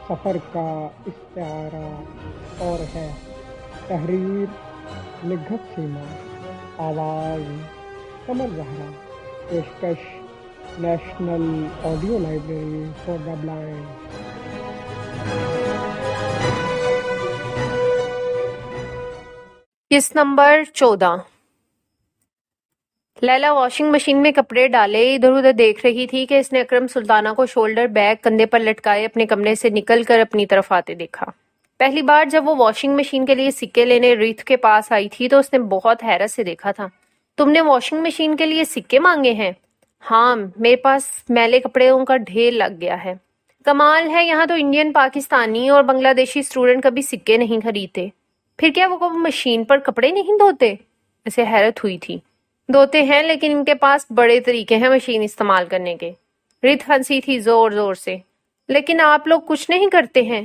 سفر کا استعارہ اور ہے تحریر نگہت سیما، آواز قمر زہرا، پیشکش national audio library for the blind. کس نمبر 14۔ لیلا واشنگ مشین میں کپڑے ڈالے ادھر ادھر دیکھ رہی تھی کہ اس نے اکرم سلطانہ کو شولڈر بیگ کندھے پر لٹکائے اپنے کمرے سے نکل کر اپنی طرف آتے دیکھا۔ پہلی بار جب وہ واشنگ مشین کے لیے سکے لینے ریت کے پاس آئی تھی تو اس نے بہت حیرت سے دیکھا تھا۔ تم نے واشنگ مشین کے لیے سکے مانگے ہیں؟ ہاں، میرے پاس میلے کپڑوں کا ڈھیر لگ گیا ہے۔ کمال ہے، یہاں تو انڈین، پاکستانی اور بنگلہ دیشی اسٹوڈنٹ کبھی سکے نہیں خریدتے۔ پھر کیا وہ مشین پر کپڑے نہیں دھوتے؟ اسے حیرت ہوئی تھی۔ دھوتے ہیں، لیکن ان کے پاس بڑے طریقے ہیں مشین استعمال کرنے کے۔ ریت ہنسی تھی زور زور سے۔ لیکن آپ لوگ کچھ نہیں کرتے ہیں؟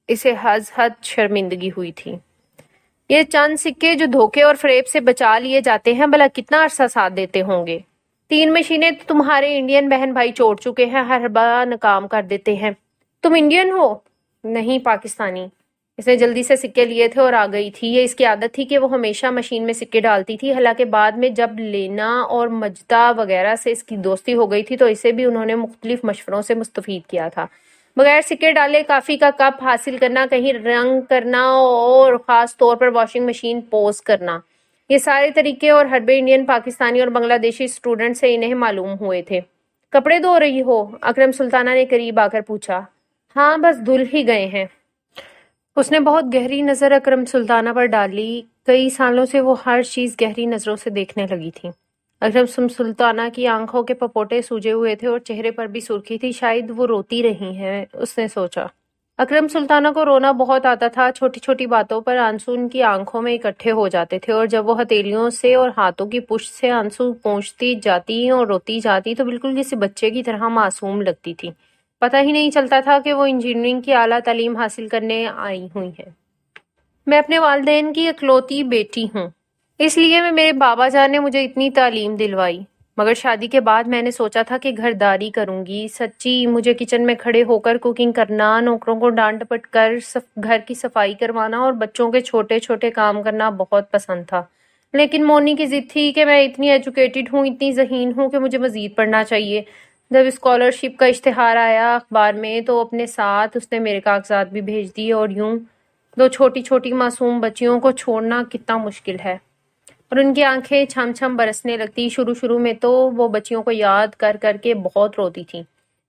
اسے حد شرمندگی ہوئی تھی۔ یہ چند سکے جو دھوکے اور فریب سے بچا لیے جاتے ہیں بھلا کتنا عرصہ ساتھ دیتے ہوں گے؟ 3 مشینیں تو تمہارے انڈین بہن بھائی چھوڑ چکے ہیں، ہر بار ناکام کر دیتے ہیں۔ تم انڈین ہو؟ نہیں، پاکستانی۔ اس نے جلدی سے سکے لیے تھے اور آ گئی تھی۔ یہ اس کی عادت تھی کہ وہ ہمیشہ مشین میں سکے ڈالتی تھی، حالانکہ بعد میں جب لینا اور مجدہ وغیرہ سے اس کی دوستی ہو گئی تھی تو اسے بھی انہوں نے مختلف مشوروں سے مستفید کیا تھا۔ بغیر سکے ڈالے کافی کا کپ حاصل کرنا، کہیں رنگ کرنا اور خاص طور پر واشنگ مشین پوز کرنا، یہ سارے طریقے اور حربے انڈین، پاکستانی اور بنگلہ دیشی اسٹوڈنٹ سے انہیں معلوم ہوئے تھے۔ کپڑے دھو رہی ہو؟ اکرم سلطانہ نے قریب آ کر پوچھا۔ ہاں، بس دھل ہی گئے ہیں۔ اس نے بہت گہری نظر اکرم سلطانہ پر ڈالی۔ کئی سالوں سے وہ ہر چیز گہری نظروں سے دیکھنے لگی تھی۔ اکرم سلطانہ کی آنکھوں کے پپوٹے سوجے ہوئے تھے اور چہرے پر بھی سرخی تھی۔ شاید وہ روتی رہی ہیں، اس نے سوچا۔ اکرم سلطانہ کو رونا بہت آتا تھا۔ چھوٹی چھوٹی باتوں پر آنسو ان کی آنکھوں میں اکٹھے ہو جاتے تھے، اور جب وہ ہتھیلیوں سے اور ہاتھوں کی پشت سے آنسو پونچھتی جاتی اور روتی جاتی تو بالکل کسی بچے کی طرح معصوم لگتی تھی۔ پتہ ہی نہیں چلتا تھا کہ وہ انجینئرنگ کی اعلیٰ تعلیم حاصل کرنے آئی ہوئی ہیں۔ میں اپنے والدین کی اکلوتی بیٹی ہوں، اس لیے میرے بابا جان نے مجھے اتنی تعلیم دلوائی، مگر شادی کے بعد میں نے سوچا تھا کہ گھرداری کروں گی۔ سچی مجھے کچن میں کھڑے ہو کر کوکنگ کرنا، نوکروں کو ڈانٹ ڈپٹ کر گھر کی صفائی کروانا اور بچوں کے چھوٹے چھوٹے کام کرنا بہت پسند تھا۔ لیکن مونی کی ضد تھی کہ میں اتنی ایجوکیٹڈ ہوں، اتنی ذہین ہوں کہ مجھے مزید پڑھنا چاہیے۔ جب اسکالرشپ کا اشتہار آیا اخبار میں تو اپنے ساتھ اس نے میرے کاغذات بھی بھیج دیے، اور یوں 2 چھوٹی چھوٹی معصوم بچیوں کو چھوڑنا کتنا مشکل ہے۔ اور ان کی آنکھیں چھم چھم برسنے لگتی۔ شروع میں تو وہ بچیوں کو یاد کر کر کے بہت روتی تھی۔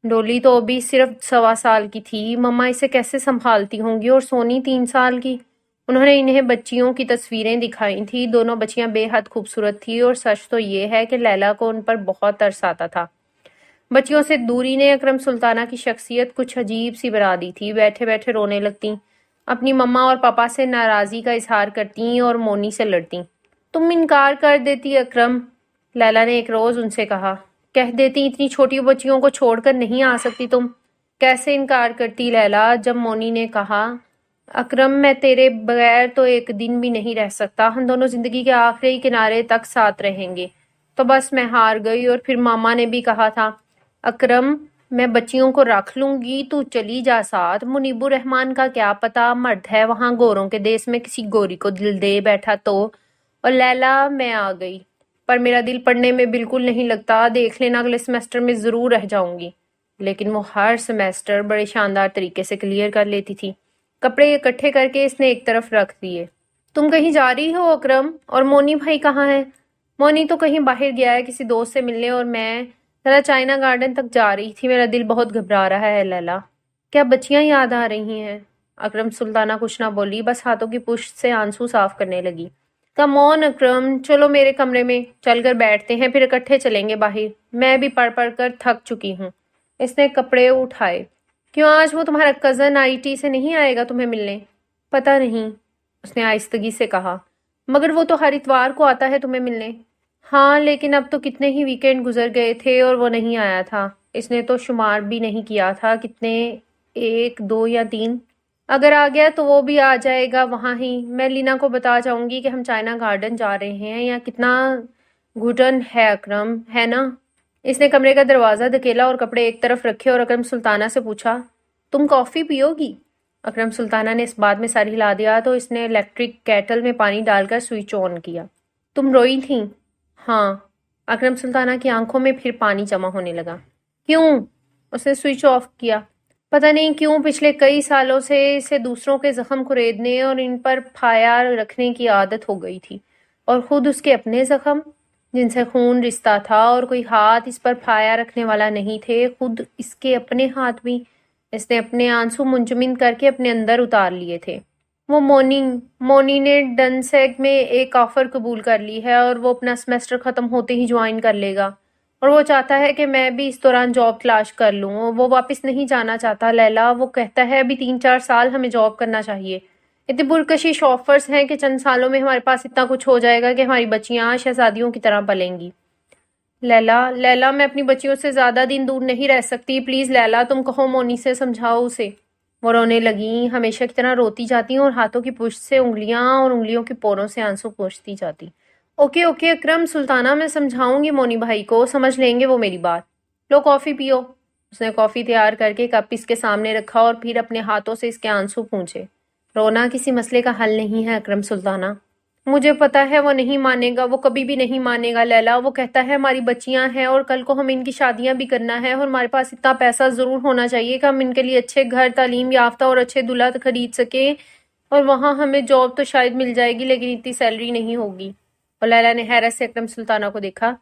ڈولی تو ابھی صرف 1.25 سال کی تھی، مما اسے کیسے سنبھالتی ہوں گی، اور سونی 3 سال کی۔ انہوں نے انہیں بچیوں کی تصویریں دکھائی تھی۔ دونوں بچیاں بے حد خوبصورت تھی، اور سچ تو یہ ہے کہ لیلا کو ان پر بہت ترس آتا تھا۔ بچیوں سے دوری نے اکرم سلطانہ کی شخصیت کچھ عجیب سی بنا دی تھی۔ بیٹھے بیٹھے رونے لگتی، اپنی مما اور پاپا سے ناراضی کا اظہار کرتی اور مونی سے لڑتی۔ تم انکار کر دیتی اکرم، لیلا نے ایک روز ان سے کہا۔ کہہ دیتی اتنی چھوٹی بچیوں کو چھوڑ کر نہیں آ سکتی تم؟ کیسے انکار کرتی لیلا؟ جب مونی نے کہا، اکرم میں تیرے بغیر تو ایک دن بھی نہیں رہ سکتا، ہم دونوں زندگی کے آخری کنارے تک ساتھ رہیں گے، تو بس میں ہار گئی۔ اور پھر ماما نے بھی کہا تھا، اکرم میں بچیوں کو رکھ لوں گی، تو چلی جا ساتھ۔ منیب الرحمن کا کیا پتا، مرد ہے وہاں گوروں کے دیس میں، کسی گوری کو دل دے بیٹھا تو۔ اور لیلا میں آ گئی، پر میرا دل پڑھنے میں بالکل نہیں لگتا، دیکھ لینا اگلے سیمسٹر میں ضرور رہ جاؤں گی۔ لیکن وہ ہر سیمسٹر بڑے شاندار طریقے سے کلیئر کر لیتی تھی۔ کپڑے اکٹھے کر کے اس نے ایک طرف رکھ دیے۔ تم کہیں جا رہی ہو اکرم؟ اور مونی بھائی کہاں ہے؟ مونی تو کہیں باہر گیا ہے کسی دوست سے ملنے، اور میں ذرا چائنا گارڈن تک جا رہی تھی۔ میرا دل بہت گھبرا رہا ہے لیلا۔ کیا بچیاں یاد آ رہی ہیں؟ اکرم سلطانہ کچھ نہ بولی، بس ہاتھوں کی پشت سے آنسو صاف کرنے لگی۔ کم آن اکرم، چلو میرے کمرے میں چل کر بیٹھتے ہیں، پھر اکٹھے چلیں گے باہر۔ میں بھی پڑھ پڑھ کر تھک چکی ہوں۔ اس نے کپڑے اٹھائے۔ کیوں آج وہ تمہارا کزن IT سے نہیں آئے گا تمہیں ملنے؟ پتہ نہیں، اس نے آہستگی سے کہا، مگر وہ تو ہر اتوار کو آتا ہے تمہیں ملنے۔ ہاں، لیکن اب تو کتنے ہی ویکینڈ گزر گئے تھے اور وہ نہیں آیا تھا۔ اس نے تو شمار بھی نہیں کیا تھا، کتنے، 1 2 یا 3۔ اگر آ گیا تو وہ بھی آ جائے گا وہاں ہی۔ میں لینا کو بتا جاؤں گی کہ ہم چائنا گارڈن جا رہے ہیں۔ یا کتنا گھٹن ہے اکرم، ہے نا؟ اس نے کمرے کا دروازہ دھکیلا اور کپڑے ایک طرف رکھے اور اکرم سلطانہ سے پوچھا، تم کافی پیو گی؟ اکرم سلطانہ نے اس بات میں سر ہلا دیا تو اس نے الیکٹرک کیٹل میں پانی ڈال کر سوئچ آن کیا۔ تم روئی تھیں؟ ہاں۔ اکرم سلطانہ کی آنکھوں میں پھر پانی جمع ہونے لگا۔ کیوں؟ اس نے سوئچ آف کیا۔ پتہ نہیں کیوں پچھلے کئی سالوں سے اسے دوسروں کے زخم کریدنے اور ان پر پھایا رکھنے کی عادت ہو گئی تھی، اور خود اس کے اپنے زخم جن سے خون رشتہ تھا اور کوئی ہاتھ اس پر پھایا رکھنے والا نہیں تھے، خود اس کے اپنے ہاتھ بھی اس نے اپنے آنسو منجمد کر کے اپنے اندر اتار لیے تھے۔ وہ مونی نے ڈنسیگ میں ایک آفر قبول کر لی ہے اور وہ اپنا سیمسٹر ختم ہوتے ہی جوائن کر لے گا، اور وہ چاہتا ہے کہ میں بھی اس دوران جاب تلاش کر لوں۔ وہ واپس نہیں جانا چاہتا لیلا، وہ کہتا ہے ابھی 3-4 سال ہمیں جاب کرنا چاہیے۔ اتنے پرکشش آفرز ہیں کہ چند سالوں میں ہمارے پاس اتنا کچھ ہو جائے گا کہ ہماری بچیاں شہزادیوں کی طرح پلیں گی۔ لیلا میں اپنی بچیوں سے زیادہ دن دور نہیں رہ سکتی، پلیز لیلا تم کہو، مونی سے سمجھاؤ اسے۔ وہ رونے لگیں، ہمیشہ کی طرح روتی جاتی اور ہاتھوں کی پشت سے انگلیاں اور انگلیوں کی پوروں سے آنسو پوچھتی جاتی۔ اوکے اکرم سلطانہ، میں سمجھاؤں گی مونی بھائی کو، سمجھ لیں گے وہ میری بات۔ لو کافی پیو۔ اس نے کافی تیار کر کے کپ اس کے سامنے رکھا اور پھر اپنے ہاتھوں سے اس کے آنسو پونچھے۔ رونا کسی مسئلے کا حل نہیں ہے اکرم سلطانہ۔ مجھے پتا ہے وہ نہیں مانے گا، وہ کبھی بھی نہیں مانے گا لیلا۔ وہ کہتا ہے ہماری بچیاں ہیں اور کل کو ہمیں ان کی شادیاں بھی کرنا ہے، اور ہمارے پاس اتنا پیسہ ضرور ہونا چاہیے کہ ہم ان کے لیے اچھے گھر، تعلیم یافتہ اور اچھے دلہا خرید سکیں، اور وہاں ہمیں جاب تو شاید مل جائے گی لیکن اتنی سیلری نہیں ہوگی۔ اور لیلا نے حیرت سے اکرم سلطانہ کو دیکھا۔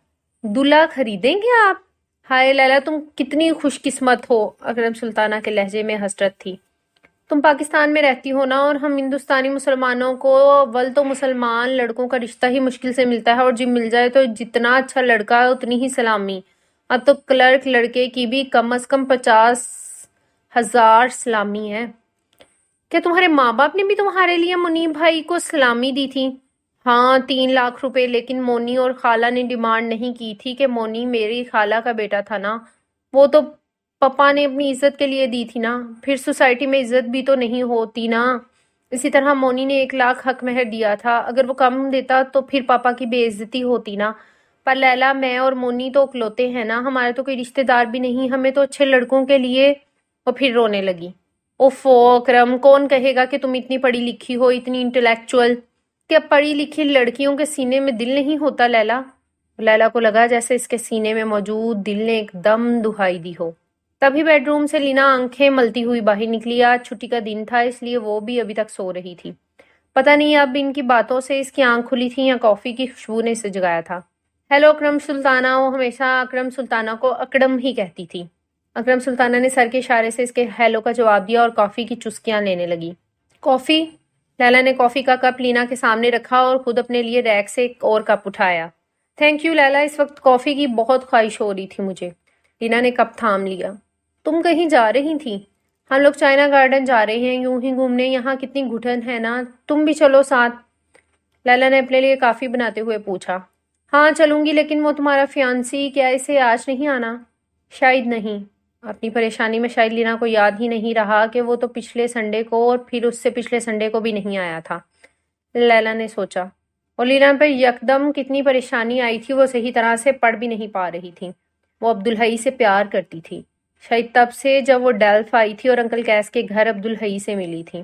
دلہا خریدیں گے آپ؟ ہائے لیلا تم کتنی خوش قسمت ہو، اکرم سلطانہ کے لہجے میں حسرت تھی۔ تم پاکستان میں رہتی ہو نا، اور ہم ہندوستانی مسلمانوں کو اول تو مسلمان لڑکوں کا رشتہ ہی مشکل سے ملتا ہے، اور جب مل جائے تو جتنا اچھا لڑکا ہے اتنی ہی سلامی۔ اب تو کلرک لڑکے کی بھی کم از کم 50,000 سلامی ہے۔ کیا تمہارے ماں باپ نے بھی تمہارے لیے منیب بھائی کو سلامی دی تھی؟ ہاں 3 لاکھ روپے، لیکن مونی اور خالہ نے ڈیمانڈ نہیں کی تھی کہ مونی میری خالہ کا بیٹا تھا نا، وہ تو پپا نے اپنی عزت کے لیے دی تھی نا، پھر سوسائٹی میں عزت بھی تو نہیں ہوتی نا۔ اسی طرح مونی نے 1 لاکھ حق مہر دیا تھا، اگر وہ کم دیتا تو پھر پاپا کی بے عزتی ہوتی نا۔ پر لیلا میں اور مونی تو اکلوتے ہیں نا، ہمارے تو کوئی رشتہ دار بھی نہیں، ہمیں تو اچھے لڑکوں کے لیے۔ وہ پھر رونے لگی۔ اوفو اکرم، کون کہے گا کہ تم اتنی پڑھی لکھی ہو، اتنی انٹلیکچوئل؟ کیا پڑھی لکھی لڑکیوں کے سینے میں دل نہیں ہوتا لیلا کو لگا جیسے اس کے سینے میں موجود دل نے ایک دم دہائی دی ہو۔ تبھی بیڈ روم سے لینا آنکھیں ملتی ہوئی باہر نکلی۔ آج چھٹی کا دن تھا، اس لیے وہ بھی ابھی تک سو رہی تھی۔ پتہ نہیں اب ان کی باتوں سے اس کی آنکھ کھلی تھی یا کافی کی خوشبو نے اسے جگایا تھا۔ ہیلو اکرم سلطانہ، وہ ہمیشہ اکرم سلطانہ کو اکڑم ہی کہتی تھی۔ اکرم سلطانہ نے سر کے اشارے سے اس کے ہیلو کا جواب دیا اور کافی کی چسکیاں لینے لگی۔ کافی؟ لیلا نے کافی کا کپ لینا کے سامنے رکھا اور خود اپنے لیے ریک سے ایک اور کپ اٹھایا۔ تھینک یو لیلا، اس وقت کافی کی بہت خواہش ہو رہی تھی مجھے۔ لینا نے کپ تھام لیا۔ تم کہیں جا رہی تھی؟ ہم لوگ چائنا گارڈن جا رہے ہیں یوں ہی گھومنے، یہاں کتنی گھٹن ہے نا، تم بھی چلو ساتھ؟ لیلا نے اپنے لیے کافی بناتے ہوئے پوچھا۔ ہاں چلوں گی، لیکن وہ تمہارا فیانسی، کیا اسے آج نہیں آنا؟ شاید نہیں۔ اپنی پریشانی میں شاید لینا کو یاد ہی نہیں رہا کہ وہ تو پچھلے سنڈے کو اور پھر اس سے پچھلے سنڈے کو بھی نہیں آیا تھا، لیلا نے سوچا۔ اور لینا پر یکدم کتنی پریشانی آئی تھی، وہ صحیح طرح سے پڑھ بھی نہیں پا رہی تھی۔ وہ عبدالحی سے پیار کرتی تھی، شاید تب سے جب وہ ڈیلف آئی تھی اور انکل کیس کے گھر عبدالحی سے ملی تھی۔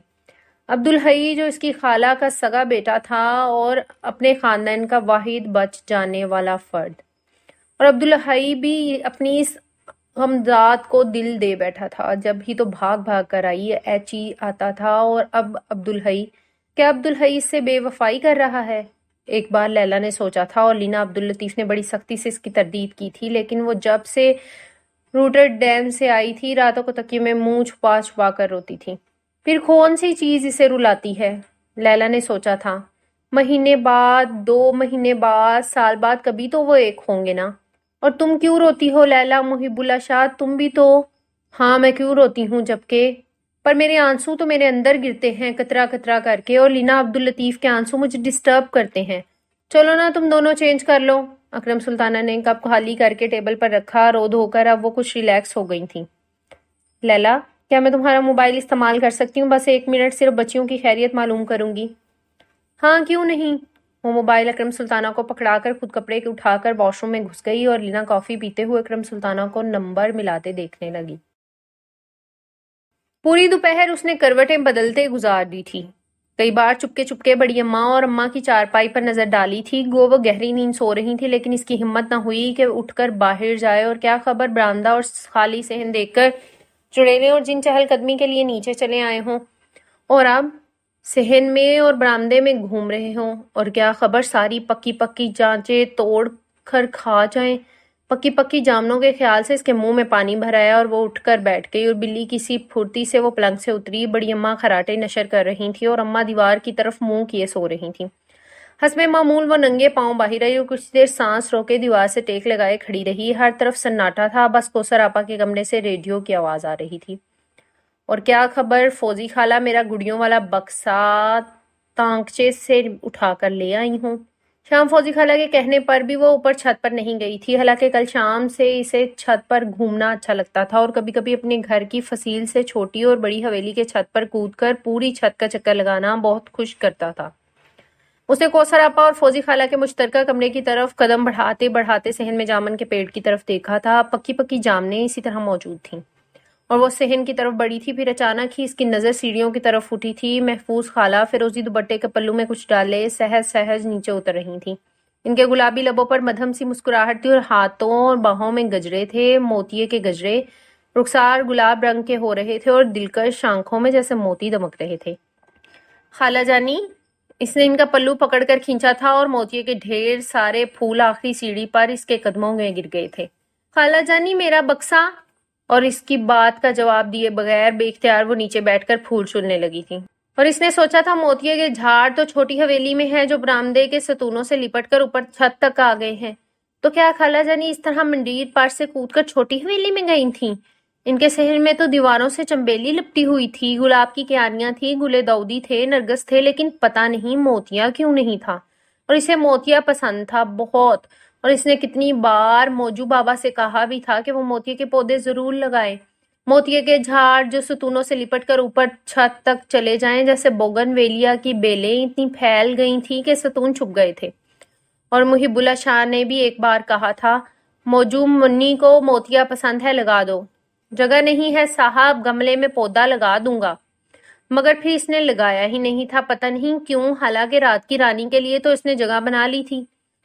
عبدالحی جو اس کی خالہ کا سگا بیٹا تھا اور اپنے خاندان کا واحد بچ جانے والا فرد، اور عبدالحی بھی اپنی اس غمزات کو دل دے بیٹھا تھا۔ جب ہی تو بھاگ بھاگ کر آئی ایچی آتا تھا، اور اب عبدالحی، کیا عبدالحی اس سے بے وفائی کر رہا ہے؟ ایک بار لیلا نے سوچا تھا، اور لینا عبداللطیف نے بڑی سختی سے اس کی تردید کی تھی، لیکن وہ جب سے روٹر ڈیم سے آئی تھی راتوں کو تکیے میں منہ چھپا چھپا کر روتی تھی۔ پھر کون سی چیز اسے رلاتی ہے؟ لیلا نے سوچا تھا، مہینے بعد، 2 مہینے بعد، سال بعد کبھی تو وہ ایک ہوں گے نا۔ اور تم کیوں روتی ہو لیلا محب اللہ شاہ، تم بھی تو؟ ہاں میں کیوں روتی ہوں جبکہ، پر میرے آنسو تو میرے اندر گرتے ہیں قطرہ قطرہ کر کے، اور لینا عبداللطیف کے آنسو مجھے ڈسٹرب کرتے ہیں۔ چلو نا تم دونوں چینج کر لو۔ اکرم سلطانہ نے کپ خالی کر کے ٹیبل پر رکھا، رو دھو کر اب وہ کچھ ریلیکس ہو گئی تھیں۔ لیلا کیا میں تمہارا موبائل استعمال کر سکتی ہوں؟ بس 1 منٹ، صرف بچیوں کی خیریت معلوم کروں گی۔ ہاں کیوں نہیں۔ وہ موبائل اکرم سلطانہ کو پکڑا کر خود کپڑے کے اٹھا کر واش روم میں گھس گئی، اور لینا کافی پیتے ہوئے اکرم سلطانہ کو نمبر ملاتے دیکھنے لگی۔ پوری دوپہر اس نے کروٹیں بدلتے گزار دی تھی. کئی بار چپکے چپکے بڑی اماں اور اماں کی چارپائی پر نظر ڈالی تھی. گو وہ گہری نیند سو رہی تھی، لیکن اس کی ہمت نہ ہوئی کہ اٹھ کر باہر جائے. اور کیا خبر برآمدہ اور خالی صحن دیکھ کر چڑیلیں اور جن چہل قدمی کے لیے نیچے چلے آئے ہوں اور اب صحن میں اور برآمدے میں گھوم رہے ہوں. اور کیا خبر ساری پکی پکی جانچیں توڑ کر کھا جائیں. پکی پکی جامنوں کے خیال سے اس کے منہ میں پانی بھر آیا اور وہ اٹھ کر بیٹھ گئی. اور بلی کسی پھرتی سے وہ پلنگ سے اتری. بڑی اماں خراٹے نشر کر رہی تھی اور اماں دیوار کی طرف منہ کیے سو رہی تھیں. حسب معمول وہ ننگے پاؤں باہر رہی اور کچھ دیر سانس روکے دیوار سے ٹیک لگائے کھڑی رہی. ہر طرف سناٹا تھا، بس کوثر آپا کے کمرے سے ریڈیو کی آواز آ رہی تھی. اور کیا خبر فوزی خالہ میرا گڑیوں والا بکسا تانکچے سے اٹھا کر لے آئی ہوں. شام فوزی خالہ کے کہنے پر بھی وہ اوپر چھت پر نہیں گئی تھی، حالانکہ کل شام سے اسے چھت پر گھومنا اچھا لگتا تھا اور کبھی کبھی اپنے گھر کی فصیل سے چھوٹی اور بڑی حویلی کے چھت پر کود کر پوری چھت کا چکر لگانا بہت خوش کرتا تھا. اس نے کوثر آپا اور فوزی خالہ کے مشترکہ کمرے کی طرف قدم بڑھاتے بڑھاتے صحن میں جامن کے پیڑ کی طرف دیکھا تھا. پکی پکی جامنیں اسی طرح موجود تھیں اور وہ صحن کی طرف بڑھی تھی. پھر اچانک ہی اس کی نظر سیڑھیوں کی طرف اٹھی تھی. محفوظ خالہ فیروزی دوپٹے کے پلو میں کچھ ڈالے سہج سہج نیچے اتر رہی تھیں. ان کے گلابی لبوں پر مدھم سی مسکراہٹ تھی اور ہاتھوں اور باہوں میں گجرے تھے، موتیے کے گجرے. رخسار گلاب رنگ کے ہو رہے تھے اور دلکش آنکھوں میں جیسے موتی دمک رہے تھے. خالہ جانی، اس نے ان کا پلو پکڑ کر کھینچا تھا اور موتیے کے ڈھیر سارے پھول آخری سیڑھی پر اس کے قدموں میں گر گئے تھے. خالہ جانی میرا بکسا. اور اس کی بات کا جواب دیے بغیر بے اختیار وہ نیچے بیٹھ کر پھول چننے لگی تھی. اور اس نے سوچا تھا موتیے کے جھاڑ تو چھوٹی حویلی میں ہے جو برآمدے کے ستونوں سے لپٹ کر اوپر چھت تک آ گئے ہیں، تو کیا خالہ جانی اس طرح منڈیر پار سے کود کر چھوٹی حویلی میں گئی تھیں؟ ان کے صحن میں تو دیواروں سے چمبیلی لپٹی ہوئی تھی، گلاب کی کیاریاں تھی، گلے دودی تھے، نرگس تھے، لیکن پتہ نہیں موتیا کیوں نہیں تھا. اور اسے موتیا پسند تھا بہت. اور اس نے کتنی بار موجو بابا سے کہا بھی تھا کہ وہ موتیے کے پودے ضرور لگائے. موتیے کے جھاڑ جو ستونوں سے لپٹ کر اوپر چھت تک چلے جائیں جیسے بوگن ویلیا کی بیلیں اتنی پھیل گئی تھی کہ ستون چھپ گئے تھے. اور محب اللہ شاہ نے بھی ایک بار کہا تھا موجو منی کو موتیا پسند ہے، لگا دو. جگہ نہیں ہے صاحب، گملے میں پودا لگا دوں گا. مگر پھر اس نے لگایا ہی نہیں تھا، پتہ نہیں کیوں. حالانکہ رات کی رانی کے لیے تو اس نے جگہ بنا لی تھی.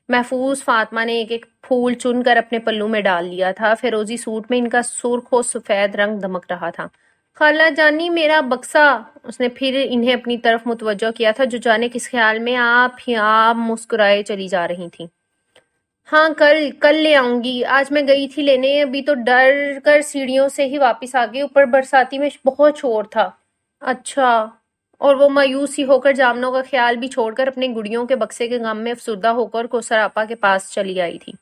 محفوظ فاطمہ نے ایک ایک پھول چن کر اپنے پلو میں ڈال لیا تھا. فیروزی سوٹ میں ان کا سرخ و سفید رنگ دمک رہا تھا. خالہ جانی میرا بکسا. اس نے پھر انہیں اپنی طرف متوجہ کیا تھا جو جانے کس خیال میں آپ ہی آپ مسکرائے چلی جا رہی تھیں. ہاں کل لے آؤں گی. آج میں گئی تھی لینے، ابھی تو ڈر کر سیڑھیوں سے ہی واپس آ گئی. اوپر برساتی میں بہت شور تھا. اچھا. اور وہ مایوس ہی ہو کر جامنوں کا خیال بھی چھوڑ کر اپنے گڑیوں کے بکسے کے غم میں افسردہ ہو کر کوثر آپا کے پاس چلی آئی تھی.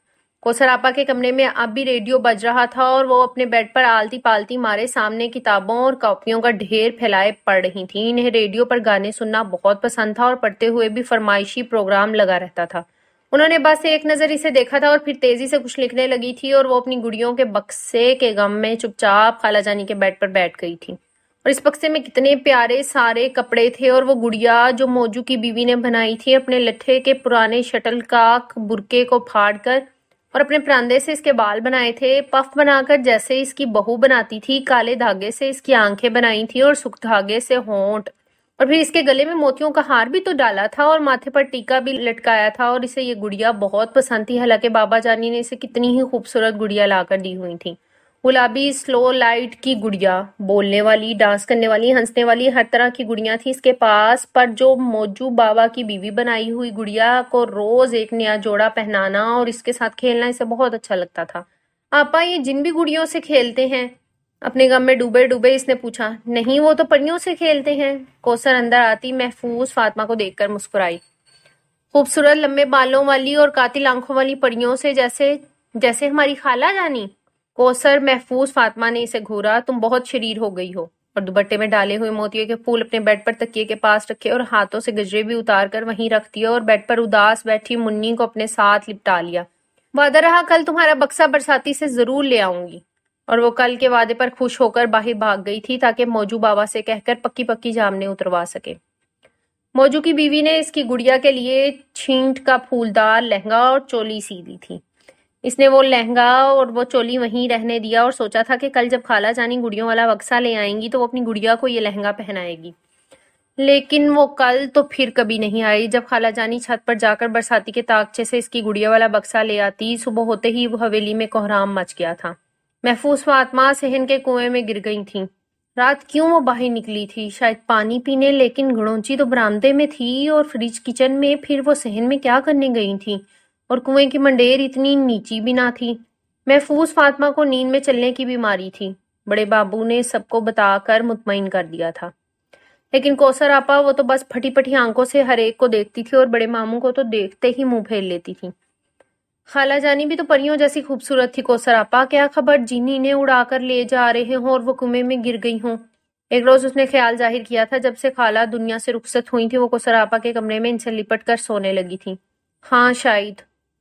کوثر آپا کے کمرے میں اب بھی ریڈیو بج رہا تھا اور وہ اپنے بیڈ پر آلتی پالتی مارے سامنے کتابوں اور کاپیوں کا ڈھیر پھیلائے پڑھ رہی تھیں. انہیں ریڈیو پر گانے سننا بہت پسند تھا اور پڑھتے ہوئے بھی فرمائشی پروگرام لگا رہتا تھا. انہوں نے بس ایک نظر اسے دیکھا تھا اور پھر تیزی سے کچھ لکھنے لگی تھی اور وہ اپنی گڑیوں کے بکسے کے غم میں چپ چاپ خالہ جانی کے بیڈ پر بیٹھ گئی تھی. اور اس بکسے میں کتنے پیارے سارے کپڑے تھے. اور وہ گڑیا جو موجو کی بیوی نے بنائی تھی اپنے لٹھے کے پرانے شٹل کاک برقے کو پھاڑ کر، اور اپنے پراندے سے اس کے بال بنائے تھے پف بنا کر جیسے اس کی بہو بناتی تھی. کالے دھاگے سے اس کی آنکھیں بنائی تھی اور سرخ دھاگے سے ہونٹ. اور پھر اس کے گلے میں موتیوں کا ہار بھی تو ڈالا تھا اور ماتھے پر ٹیکا بھی لٹکایا تھا. اور اسے یہ گڑیا بہت پسند تھی، حالانکہ بابا جانی نے اسے کتنی ہی خوبصورت گڑیا لا کر دی ہوئی تھی. گلابی سلو لائٹ کی گڑیا، بولنے والی، ڈانس کرنے والی، ہنسنے والی، ہر طرح کی گڑیاں تھی اس کے پاس. پر جو موجو بابا کی بیوی بنائی ہوئی گڑیا کو روز ایک نیا جوڑا پہنانا اور اس کے ساتھ کھیلنا اسے بہت اچھا لگتا تھا. آپا یہ جن بھی گڑیوں سے کھیلتے ہیں؟ اپنے غم میں ڈوبے ڈوبے اس نے پوچھا. نہیں وہ تو پریوں سے کھیلتے ہیں. کوثر اندر آتی محفوظ فاطمہ کو دیکھ کر مسکرائی. خوبصورت لمبے بالوں والی اور قاتل آنکھوں والی پریوں سے، جیسے ہماری خالہ جانی. کوثر محفوظ فاطمہ نے اسے گھورا. تم بہت شریر ہو گئی ہو. اور دوپٹے میں ڈالے ہوئے موتیوں کے پھول اپنے بیڈ پر تکیے کے پاس رکھے اور ہاتھوں سے گجرے بھی اتار کر وہیں رکھ دیا اور بیڈ پر اداس بیٹھی منی کو اپنے ساتھ لپٹا لیا. وعدہ رہا کل تمہارا بکسا برساتی سے ضرور لے آؤں گی. اور وہ کل کے وعدے پر خوش ہو کر باہر بھاگ گئی تھی تاکہ موجو بابا سے کہہ کر پکی پکی جامنے اتروا سکے. موجو کی بیوی نے اس کی گڑیا کے لیے چھینٹ کا پھولدار لہنگا اور چولی سی دی تھی. اس نے وہ لہنگا اور وہ چولی وہیں رہنے دیا اور سوچا تھا کہ کل جب خالہ جانی گڑیوں والا بکسا لے آئیں گی تو وہ اپنی گڑیا کو یہ لہنگا پہنائے گی، لیکن وہ کل تو پھر کبھی نہیں آئی۔ جب خالہ جانی چھت پر جا کر برساتی کے تاکچے سے اس کی گڑیا والا بکسا لے آتی، صبح ہوتے ہی وہ حویلی میں کوہرام مچ گیا تھا۔ محفوظ فاطمہ صحن کے کنویں میں گر گئی تھیں۔ رات کیوں وہ باہر نکلی تھی؟ شاید پانی پینے، لیکن گھڑونچی تو برآمدے میں تھی اور فریج کچن میں، پھر وہ صحن میں کیا کرنے گئی تھی؟ اور کنویں کی منڈیر اتنی نیچی بھی نہ تھی۔ محفوظ فاطمہ کو نیند میں چلنے کی بیماری تھی، بڑے بابو نے سب کو بتا کر مطمئن کر دیا تھا، لیکن کوثر آپا وہ تو بس پھٹی پھٹی آنکھوں سے ہر ایک کو دیکھتی تھی اور بڑے ماموں کو تو دیکھتے ہی منہ پھیر لیتی تھی۔ خالہ جانی بھی تو پریوں جیسی خوبصورت تھی کوثر آپا، کیا خبر جن انہیں اڑا کر لے جا رہے ہوں اور وہ کنویں میں گر گئی ہوں۔ ایک روز اس نے خیال ظاہر کیا تھا جب سے خالہ دنیا سے رخصت ہوئی تھی، وہ کوثر آپا کے کمرے میں ان سے لپٹ کر سونے لگی تھی۔ ہاں شاید۔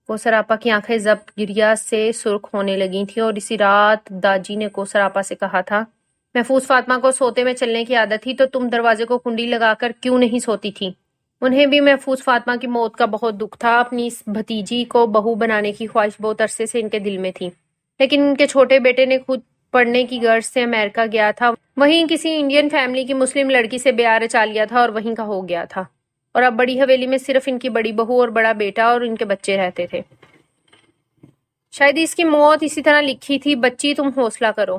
کوثر آپا کی آنکھیں ضبط گریا سے سرخ ہونے لگی تھیں اور اسی رات داجی نے کوثر آپا سے کہا تھا، محفوظ فاطمہ کو سوتے میں چلنے کی عادت تھی تو تم دروازے کو کنڈی لگا کر کیوں نہیں سوتی تھی؟ انہیں بھی محفوظ فاطمہ کی موت کا بہت دکھ تھا، اپنی اس بھتیجی کو بہو بنانے کی خواہش بہت عرصے سے ان کے دل میں تھی، لیکن ان کے چھوٹے بیٹے نے خود پڑھنے کی غرض سے امریکہ گیا تھا، وہیں کسی انڈین فیملی کی مسلم لڑکی سے بیاہ رچا لیا تھا اور وہیں کا ہو گیا تھا، اور اب بڑی حویلی میں صرف ان کی بڑی بہو اور بڑا بیٹا اور ان کے بچے رہتے تھے۔ شاید اس کی موت اسی طرح لکھی تھی، بچی تم حوصلہ کرو،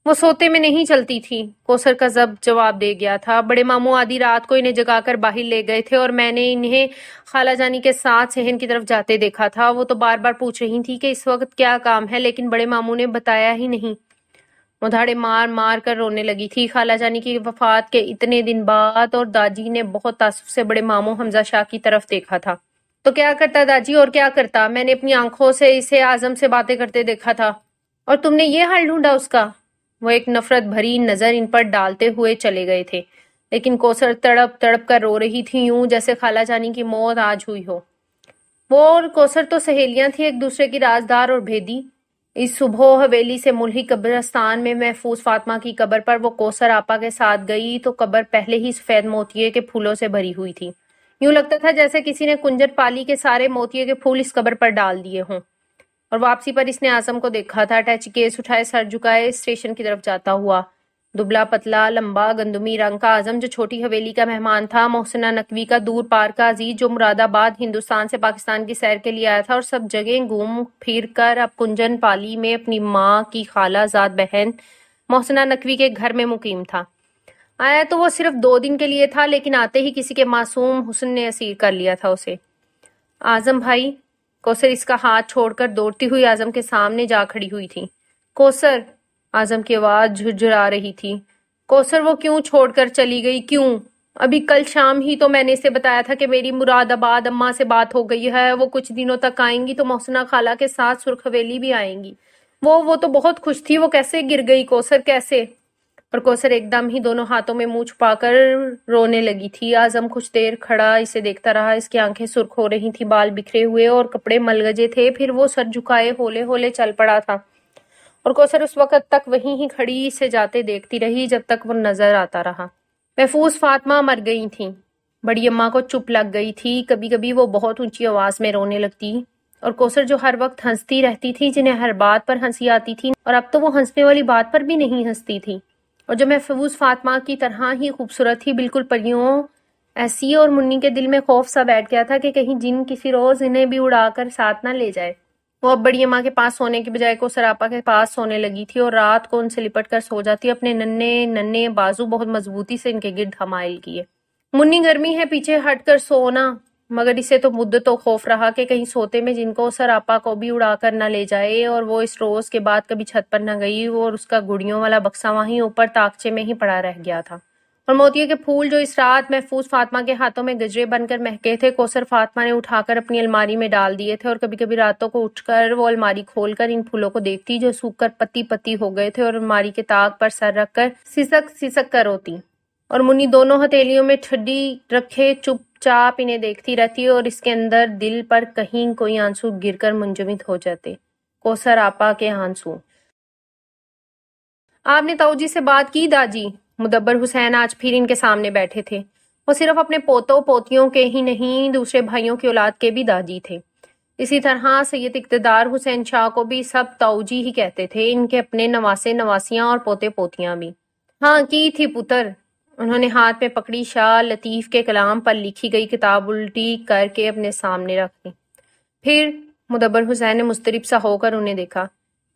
وہ سوتے میں نہیں چلتی تھی، کوثر کا ضبط جواب دے گیا تھا۔ بڑے ماموں آدھی رات کو انہیں جگا کر باہر لے گئے تھے اور میں نے انہیں خالہ جانی کے ساتھ صحن کی طرف جاتے دیکھا تھا۔ وہ تو بار بار پوچھ رہی تھی کہ اس وقت کیا کام ہے، لیکن بڑے ماموں نے بتایا ہی نہیں۔ وہ دھاڑے مار مار کر رونے لگی تھی۔ خالہ جانی کی وفات کے اتنے دن بعد، اور داجی نے بہت تاسف سے بڑے ماموں حمزہ شاہ کی طرف دیکھا تھا۔ تو کیا کرتا داجی، اور کیا کرتا؟ میں نے اپنی آنکھوں سے اسے اعظم سے باتیں کرتے دیکھا تھا۔ اور تم نے یہ حال ڈھونڈا اس کا؟ وہ ایک نفرت بھری نظر ان پر ڈالتے ہوئے چلے گئے تھے، لیکن کوثر تڑپ تڑپ کر رو رہی تھی، یوں جیسے خالہ جانی کی موت آج ہوئی ہو۔ وہ اور کوثر تو سہیلیاں تھیں، ایک دوسرے کی رازدار اور بھیدی۔ اس صبح حویلی سے ملحق قبرستان میں محفوظ فاطمہ کی قبر پر وہ کوثر آپا کے ساتھ گئی تو قبر پہلے ہی سفید موتیے کے پھولوں سے بھری ہوئی تھی، یوں لگتا تھا جیسے کسی نے کنجر پالی کے سارے موتیے کے پھول اس قبر پر ڈال دیے ہوں۔ اور واپسی پر اس نے اعظم کو دیکھا تھا، اٹیچی کیس اٹھائے سر جھکائے اسٹیشن کی طرف جاتا ہوا، دبلا پتلا لمبا گندمی رنگ کا اعظم جو چھوٹی حویلی کا مہمان تھا، محسنہ نقوی کا دور پار کا عزیز جو مراد آباد ہندوستان سے پاکستان کی سیر کے لیے آیا تھا اور سب جگہ گھوم پھر کر اب کنجن پالی میں اپنی ماں کی خالہ زاد بہن محسنہ نقوی کے گھر میں مقیم تھا۔ آیا تو وہ صرف 2 دن کے لیے تھا، لیکن آتے ہی کسی کے معصوم حسن نے اسیر کر لیا تھا اسے۔ اعظم بھائی، کوثر اس کا ہاتھ چھوڑ کر دوڑتی ہوئی اعظم کے سامنے جا کھڑی ہوئی تھی۔ کوثر، اعظم کی آواز جھرجھرا رہی تھی۔ کوثر، وہ کیوں چھوڑ کر چلی گئی؟ کیوں؟ ابھی کل شام ہی تو میں نے اسے بتایا تھا کہ میری مراد آباد اماں سے بات ہو گئی ہے، وہ کچھ دنوں تک آئیں گی تو محسنہ خالہ کے ساتھ سرخ حویلی بھی آئیں گی۔ وہ تو بہت خوش تھی، وہ کیسے گر گئی کوثر، کیسے؟ اور کوثر ایک دم ہی دونوں ہاتھوں میں منہ چھپا کر رونے لگی تھی۔ اعظم کچھ دیر کھڑا اسے دیکھتا رہا، اس کی آنکھیں سرخ ہو رہی تھی، بال بکھرے ہوئے اور کپڑے ملگجے تھے، پھر وہ سر جھکائے ہولے ہولے چل پڑا تھا، اور کوثر اس وقت تک وہیں ہی کھڑی اسے جاتے دیکھتی رہی جب تک وہ نظر آتا رہا۔ محفوظ فاطمہ مر گئی تھیں۔ بڑی اماں کو چپ لگ گئی تھی، کبھی کبھی وہ بہت اونچی آواز میں رونے لگتی، اور کوثر جو ہر وقت ہنستی رہتی تھی، جنہیں ہر بات پر ہنسی آتی تھی، اور اب تو وہ ہنسنے والی بات پر بھی نہیں ہنستی تھی، اور جو محفوظ فاطمہ کی طرح ہی خوبصورت تھی، بالکل پریوں ایسی، اور منی کے دل میں خوف سا بیٹھ گیا تھا کہ کہیں جن کسی روز انہیں بھی اڑا کر ساتھ نہ لے جائے۔ وہ اب بڑی اماں کے پاس سونے کی بجائے کوثر آپا کے پاس سونے لگی تھی، اور رات کو ان سے لپٹ کر سو جاتی، اپنے ننھے ننھے بازو بہت مضبوطی سے ان کے گرد حمائل کیے۔ منی گرمی ہے، پیچھے ہٹ کر سونا، مگر اسے تو مدتوں خوف رہا کہ کہیں سوتے میں جن کو کوثر آپا کو بھی اڑا کر نہ لے جائے، اور وہ اس روز کے بعد کبھی چھت پر نہ گئی، اور اس کا گڑیوں والا بکسا وہیں اوپر تاکچے میں ہی پڑا رہ گیا تھا، اور موتیے کے پھول جو اس رات محفوظ فاطمہ کے ہاتھوں میں گجرے بن کر مہکے تھے، کوثر فاطمہ نے اٹھا کر اپنی الماری میں ڈال دیے تھے، اور کبھی کبھی راتوں کو اٹھ کر وہ الماری کھول کر ان پھولوں کو دیکھتی جو سوکھ کر پتی پتی ہو گئے تھے، اور الماری کے طاق پر سر رکھ کر سسک سسک کر روتی، اور منی دونوں ہتھیلیوں میں ٹھڈی رکھے چپ چاپ انہیں دیکھتی رہتی، اور اس کے اندر دل پر کہیں کوئی آنسو گر کر منجمد ہو جاتے، کوثر آپا کے آنسو۔ آپ نے تاؤ جی سے بات کی داجی؟ مدبر حسین آج پھر ان کے سامنے بیٹھے تھے۔ وہ صرف اپنے پوتوں پوتیوں کے ہی نہیں، دوسرے بھائیوں کی اولاد کے بھی داجی تھے۔ اسی طرح سید اقتدار حسین شاہ کو بھی سب تاؤجی ہی کہتے تھے، ان کے اپنے نواسے نواسیاں اور پوتے پوتیاں بھی۔ ہاں کی تھی پتر۔ انہوں نے ہاتھ میں پکڑی شاہ لطیف کے کلام پر لکھی گئی کتاب الٹی کر کے اپنے سامنے رکھ دی۔ پھر مدبر حسین نے مضطرب سا ہو کر انہیں دیکھا۔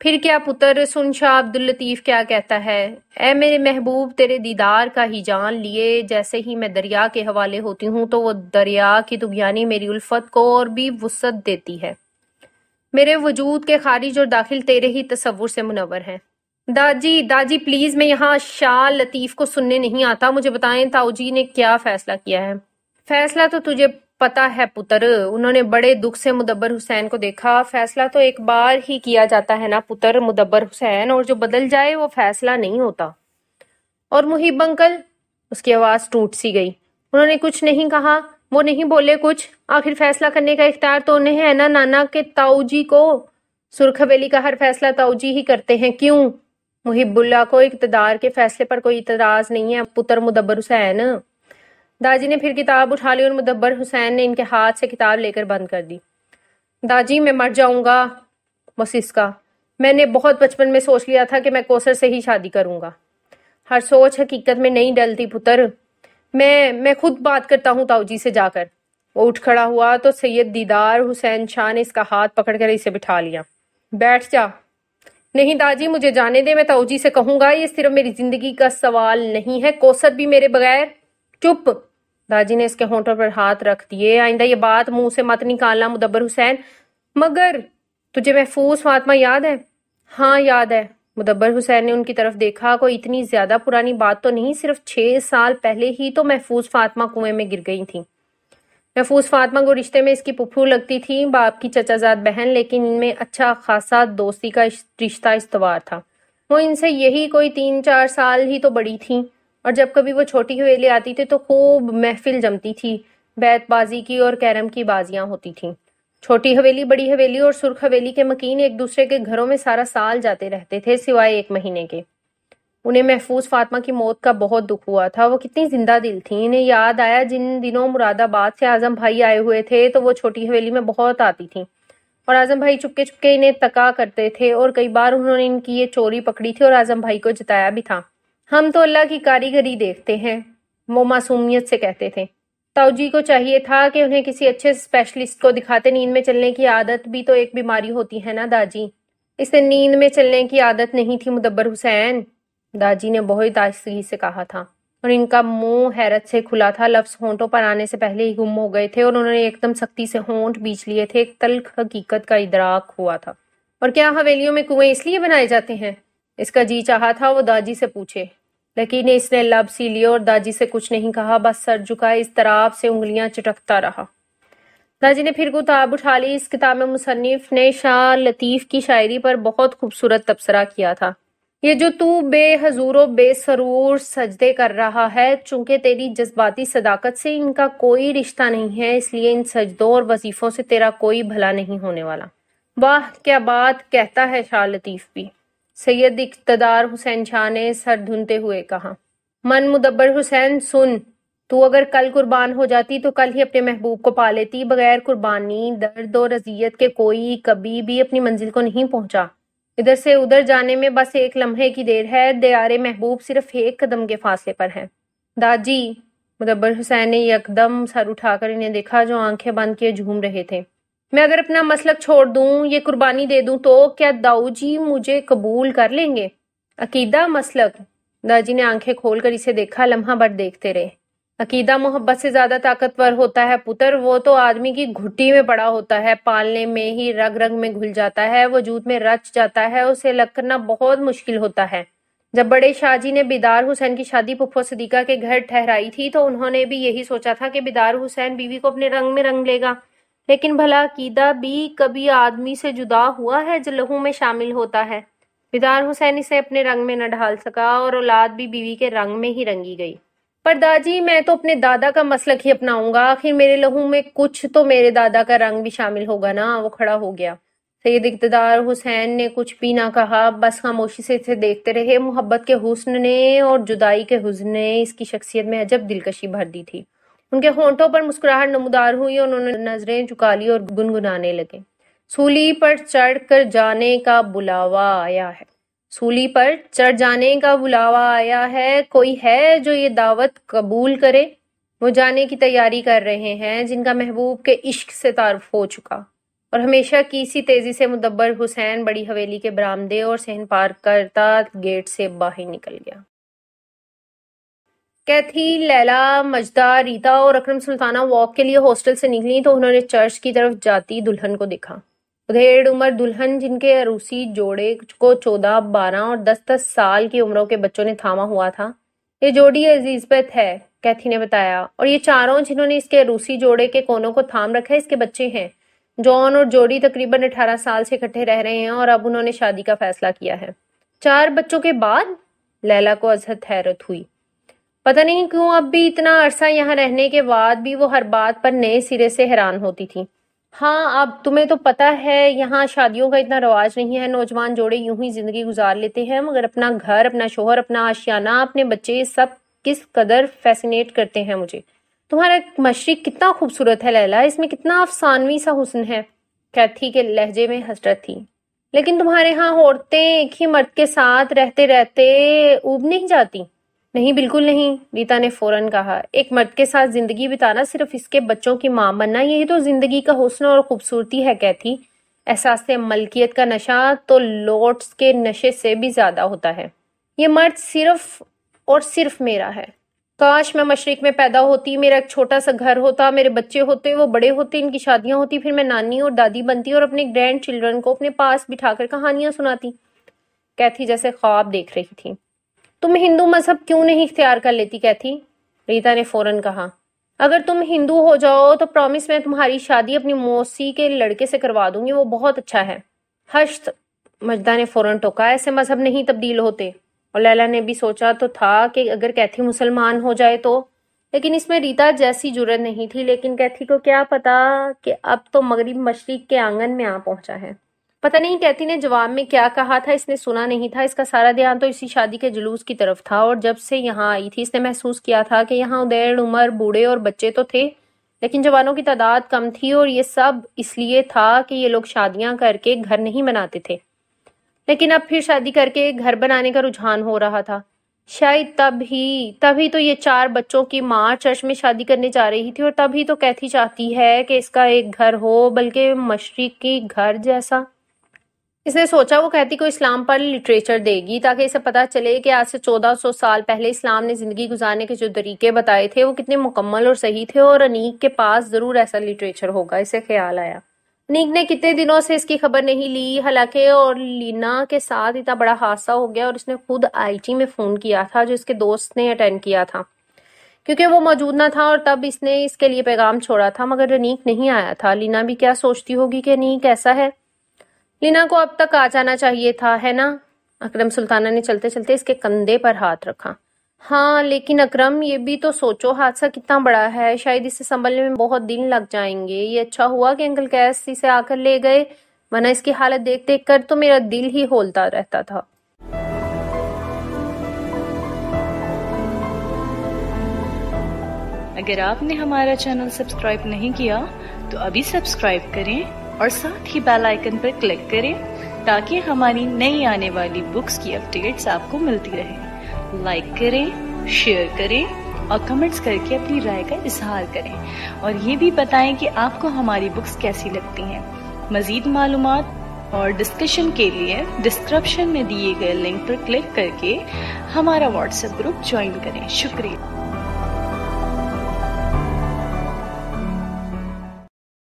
پھر کیا پتر، سن شاہ عبداللطیف کیا کہتا ہے۔ اے میرے محبوب، تیرے دیدار کا ہی جان لیے جیسے ہی میں دریا کے حوالے ہوتی ہوں تو وہ دریا کی طغیانی میری الفت کو اور بھی وسعت دیتی ہے۔ میرے وجود کے خارج اور داخل تیرے ہی تصور سے منور ہیں۔ داجی پلیز، میں یہاں شاہ لطیف کو سننے نہیں آتا، مجھے بتائیں تاؤجی نے کیا فیصلہ کیا ہے۔ فیصلہ تو تجھے پتا ہے پتر۔ انہوں نے بڑے دکھ سے مدبر حسین کو دیکھا۔ فیصلہ تو ایک بار ہی کیا جاتا ہے نا پتر مدبر حسین، اور جو بدل جائے وہ فیصلہ نہیں ہوتا۔ اور محب انکل؟ اس کی آواز ٹوٹ سی گئی۔ انہوں نے کچھ نہیں کہا، وہ نہیں بولے کچھ۔ آخر فیصلہ کرنے کا اختیار تو انہیں ہے نا نانا کے تاؤجی کو۔ سرخ حویلی کا ہر فیصلہ تاؤجی ہی کرتے ہیں، کیوں؟ محب اللہ کو اقتدار کے فیصلے پر کوئی اعتراض نہیں ہے پتر مدبر حسین۔ داجی نے پھر کتاب اٹھا لی اور مدبر حسین نے ان کے ہاتھ سے کتاب لے کر بند کر دی۔ داجی میں مر جاؤں گا، بس اس کا۔ میں نے بہت بچپن میں سوچ لیا تھا کہ میں کوثر سے ہی شادی کروں گا۔ ہر سوچ حقیقت میں نہیں ڈلتی پتر۔ میں خود بات کرتا ہوں تاؤجی سے جا کر۔ وہ اٹھ کھڑا ہوا تو سید دیدار حسین شاہ نے اس کا ہاتھ پکڑ کر اسے بٹھا لیا۔ بیٹھ جا۔ نہیں داجی، مجھے جانے دے، میں تاؤجی سے کہوں گا، یہ صرف میری زندگی کا سوال نہیں ہے، کوثر بھی میرے بغیر۔ چپ! داجی نے اس کے ہونٹوں پر ہاتھ رکھ دیے۔ آئندہ یہ بات منہ سے مت نکالنا مدبر حسین۔ مگر تجھے محفوظ فاطمہ یاد ہے؟ ہاں یاد ہے۔ مدبر حسین نے ان کی طرف دیکھا۔ کوئی اتنی زیادہ پرانی بات تو نہیں، صرف 6 سال پہلے ہی تو محفوظ فاطمہ کنویں میں گر گئی تھی۔ محفوظ فاطمہ کو رشتے میں اس کی پھپھو لگتی تھی، باپ کی چچا زاد بہن، لیکن ان میں اچھا خاصا دوستی کا رشتہ استوار تھا۔ وہ ان سے یہی کوئی 3-4 سال ہی تو بڑی تھیں، اور جب کبھی وہ چھوٹی حویلی آتی تھی تو خوب محفل جمتی تھی، بیت بازی کی اور کیرم کی بازیاں ہوتی تھیں۔ چھوٹی حویلی، بڑی حویلی اور سرخ حویلی کے مکین ایک دوسرے کے گھروں میں سارا سال جاتے رہتے تھے سوائے 1 مہینے کے۔ انہیں محفوظ فاطمہ کی موت کا بہت دکھ ہوا تھا۔ وہ کتنی زندہ دل تھیں۔ انہیں یاد آیا جن دنوں مراد آباد سے اعظم بھائی آئے ہوئے تھے تو وہ چھوٹی حویلی میں بہت آتی تھیں، اور اعظم بھائی چپکے چپکے انہیں تکا کرتے تھے، اور کئی بار انہوں نے ان کی یہ چوری پکڑی تھی اور اعظم بھائی کو جتایا بھی تھا۔ ہم تو اللہ کی کاریگری دیکھتے ہیں، وہ معصومیت سے کہتے تھے۔ تاؤجی کو چاہیے تھا کہ انہیں کسی اچھے اسپیشلسٹ کو دکھاتے۔ نیند میں چلنے کی عادت بھی تو ایک بیماری ہوتی ہے نا داجی۔ اسے نیند میں چلنے کی عادت نہیں تھی مدبر حسین، داجی نے بہت آہستگی سے کہا تھا، اور ان کا منہ حیرت سے کھلا تھا۔ لفظ ہونٹوں پر آنے سے پہلے ہی گم ہو گئے تھے، اور انہوں نے ایک دم سختی سے ہونٹ بیچ لیے تھے۔ ایک تلخ حقیقت کا ادراک ہوا تھا۔ اور کیا حویلیوں میں کنویں اس لیے بنائے جاتے ہیں؟ اس کا جی چاہا تھا وہ داجی سے پوچھے، لیکن اس نے لب سی لیے اور داجی سے کچھ نہیں کہا، بس سر جھکائے اضطراب سے انگلیاں چٹکتا رہا۔ داجی نے پھر کتاب اٹھا لی۔ اس کتاب میں مصنف نے شاہ لطیف کی شاعری پر بہت خوبصورت تبصرہ کیا تھا۔ یہ جو تو بے حضور و بے سرور سجدے کر رہا ہے، چونکہ تیری جذباتی صداقت سے ان کا کوئی رشتہ نہیں ہے، اس لیے ان سجدوں اور وظیفوں سے تیرا کوئی بھلا نہیں ہونے والا۔ واہ کیا بات کہتا ہے شاہ لطیف بھی، سید اقتدار حسین شاہ نے سر دھنتے ہوئے کہا۔ من مدبر حسین سن، تو اگر کل قربان ہو جاتی تو کل ہی اپنے محبوب کو پا لیتی۔ بغیر قربانی، درد اور اذیت کے کوئی کبھی بھی اپنی منزل کو نہیں پہنچا۔ ادھر سے ادھر جانے میں بس ایک لمحے کی دیر ہے، دیار محبوب صرف 1 قدم کے فاصلے پر ہے۔ داجی، مدبر حسین نے یکدم سر اٹھا کر انہیں دیکھا جو آنکھیں بند کیے جھوم رہے تھے۔ میں اگر اپنا مسلک چھوڑ دوں، یہ قربانی دے دوں تو کیا داؤجی مجھے قبول کر لیں گے؟ عقیدہ، مسلک؟ داجی نے آنکھیں کھول کر اسے دیکھا، لمحہ بھر دیکھتے رہے۔ عقیدہ محبت سے زیادہ طاقتور ہوتا ہے پتر، وہ تو آدمی کی گھٹی میں پڑا ہوتا ہے، پالنے میں ہی رگ رگ میں گھل جاتا ہے، وجود میں رچ جاتا ہے، اسے الگ کرنا بہت مشکل ہوتا ہے۔ جب بڑے شاہ جی نے بیدار حسین کی شادی پھپھو صدیقہ کے گھر ٹھہرائی تھی تو انہوں نے بھی یہی سوچا تھا کہ بیدار حسین بیوی کو اپنے رنگ میں رنگ لے گا، لیکن بھلا عقیدہ بھی کبھی آدمی سے جدا ہوا ہے جو لہو میں شامل ہوتا ہے؟ بیدار حسین اسے اپنے رنگ میں نہ ڈھال سکا، اور اولاد بھی بیوی کے رنگ میں ہی رنگی گئی۔ پر داجی، میں تو اپنے دادا کا مسلک ہی اپناؤں گا، آخر میرے لہو میں کچھ تو میرے دادا کا رنگ بھی شامل ہوگا نا۔ وہ کھڑا ہو گیا۔ سید اقتدار حسین نے کچھ بھی نہ کہا، بس خاموشی سے اسے دیکھتے رہے۔ محبت کے حسن نے اور جدائی کے حزن نے اس کی شخصیت میں عجب دلکشی بھر دی تھی۔ ان کے ہونٹوں پر مسکراہٹ نمودار ہوئی اور انہوں نے نظریں جھکا لی اور گنگنانے لگے. سولی پر چڑھ کر جانے کا بلاوا آیا ہے. سولی پر چڑھ جانے کا بلاوا آیا ہے. کوئی ہے جو یہ دعوت قبول کرے؟ وہ جانے کی تیاری کر رہے ہیں جن کا محبوب کے عشق سے تعارف ہو چکا. اور ہمیشہ کی اسی تیزی سے مدبر حسین بڑی حویلی کے برآمدے اور صحن پار کرتا گیٹ سے باہر نکل گیا. کیتھی، لیلا، مجدہ، ریتا اور اکرم سلطانہ واک کے لیے ہاسٹل سے نکلی تو انہوں نے چرچ کی طرف جاتی دلہن کو دیکھا. ادھیڑ عمر دلہن جن کے عروسی جوڑے کو 14، 12 اور 10 سال کی عمروں کے بچوں نے تھاما ہوا تھا. یہ جوڑی عزیزبت ہے، کیتھی نے بتایا، اور یہ چاروں جنہوں نے اس کے عروسی جوڑے کے کونوں کو تھام رکھا ہے اس کے بچے ہیں. جان اور جوڑی تقریباً 18 سال سے اکٹھے رہ رہے ہیں اور اب انہوں نے شادی کا فیصلہ کیا ہے. 4 بچوں کے بعد؟ لیلا کو ازحد حیرت ہوئی. پتہ نہیں کیوں اب بھی اتنا عرصہ یہاں رہنے کے بعد بھی وہ ہر بات پر نئے سرے سے حیران ہوتی تھی. ہاں، اب تمہیں تو پتہ ہے یہاں شادیوں کا اتنا رواج نہیں ہے. نوجوان جوڑے یوں ہی زندگی گزار لیتے ہیں، مگر اپنا گھر، اپنا شوہر، اپنا آشیانہ، اپنے بچے، سب کس قدر فیسینیٹ کرتے ہیں مجھے. تمہارا مشرق کتنا خوبصورت ہے لیلا، اس میں کتنا افسانوی سا حسن ہے. کیتھی کے لہجے میں حسرت تھی. لیکن تمہارے ہاں عورتیں ایک ہی مرد کے ساتھ رہتے رہتے اوب نہیں جاتی؟ نہیں، بالکل نہیں، ریتا نے فوراً کہا. ایک مرد کے ساتھ زندگی بتانا، صرف اس کے بچوں کی ماں بننا، یہی تو زندگی کا حسن اور خوبصورتی ہے کیتھی. احساس ملکیت کا نشہ تو لوٹس کے نشے سے بھی زیادہ ہوتا ہے. یہ مرد صرف اور صرف میرا ہے. کاش میں مشرق میں پیدا ہوتی، میرا ایک چھوٹا سا گھر ہوتا، میرے بچے ہوتے، وہ بڑے ہوتے، ان کی شادیاں ہوتی، پھر میں نانی اور دادی بنتی اور اپنے گرینڈ چلڈرن کو اپنے پاس بٹھا کر کہانیاں سناتی. کیتھی جیسے خواب دیکھ رہی تھی. تم ہندو مذہب کیوں نہیں اختیار کر لیتی کیتھی؟ ریتا نے فوراً کہا. اگر تم ہندو ہو جاؤ تو پرامس میں تمہاری شادی اپنی موسی کے لڑکے سے کروا دوں گی، وہ بہت اچھا ہے. ہشت، مجدہ نے فوراً ٹوکا، ایسے مذہب نہیں تبدیل ہوتے. اور لیلا نے بھی سوچا تو تھا کہ اگر کیتھی مسلمان ہو جائے تو، لیکن اس میں ریتا جیسی جرت نہیں تھی. لیکن کیتھی کو کیا پتا کہ اب تو مغرب مشرق کے آنگن میں آ پہنچا ہے. پتہ نہیں کیتھی نے جواب میں کیا کہا تھا، اس نے سنا نہیں تھا. اس کا سارا دھیان تو اسی شادی کے جلوس کی طرف تھا، اور جب سے یہاں آئی تھی اس نے محسوس کیا تھا کہ یہاں ادھیڑ عمر بوڑھے اور بچے تو تھے، لیکن جوانوں کی تعداد کم تھی. اور یہ سب اس لیے تھا کہ یہ لوگ شادیاں کر کے گھر نہیں بناتے تھے، لیکن اب پھر شادی کر کے گھر بنانے کا رجحان ہو رہا تھا. شاید تبھی تو یہ 4 بچوں کی ماں چرچ میں شادی کرنے جا رہی تھی، اور تبھی تو کیتھی چاہتی ہے کہ اس کا ایک گھر ہو، بلکہ مشرقی گھر جیسا. اس نے سوچا وہ کیتھی کو اسلام پر لٹریچر دے گی تاکہ اسے پتہ چلے کہ آج سے 1400 سال پہلے اسلام نے زندگی گزارنے کے جو طریقے بتائے تھے وہ کتنے مکمل اور صحیح تھے، اور انیک کے پاس ضرور ایسا لٹریچر ہوگا. اسے خیال آیا. انیک نے کتنے دنوں سے اس کی خبر نہیں لی، حالانکہ اور لینا کے ساتھ اتنا بڑا حادثہ ہو گیا، اور اس نے خود IIT میں فون کیا تھا جو اس کے دوست نے اٹینڈ کیا تھا کیونکہ وہ موجود نہ تھا، اور تب اس نے اس کے لیے پیغام چھوڑا تھا، مگر انیک نہیں آیا تھا. لینا بھی کیا سوچتی ہوگی کہ انیک ایسا ہے. لینا کو اب تک آ جانا چاہیے تھا، ہے نا؟ اکرم سلطانہ نے چلتے چلتے اس کے کندھے پر ہاتھ رکھا. ہاں، لیکن اکرم یہ بھی تو سوچو حادثہ کتنا بڑا ہے، شاید اسے سنبھلنے میں بہت دن لگ جائیں گے. یہ اچھا ہوا کہ انکل کیس اسے آ کر لے گئے، ورنہ اس کی حالت دیکھ دیکھ کر تو میرا دل ہی ہولتا رہتا تھا. اگر آپ نے ہمارا چینل سبسکرائب نہیں کیا تو ابھی سبسکرائب کریں اور ساتھ ہی بیل آئیکن پر کلک کریں تاکہ ہماری نئی آنے والی بکس کی اپڈیٹس آپ کو ملتی رہیں. لائک کریں، شیئر کریں اور کمنٹس کر کے اپنی رائے کا اظہار کریں، اور یہ بھی بتائیں کہ آپ کو ہماری بکس کیسی لگتی ہیں. مزید معلومات اور ڈسکشن کے لیے ڈسکرپشن میں دیے گئے لنک پر کلک کر کے ہمارا واٹس ایپ گروپ جوائن کریں. شکریہ.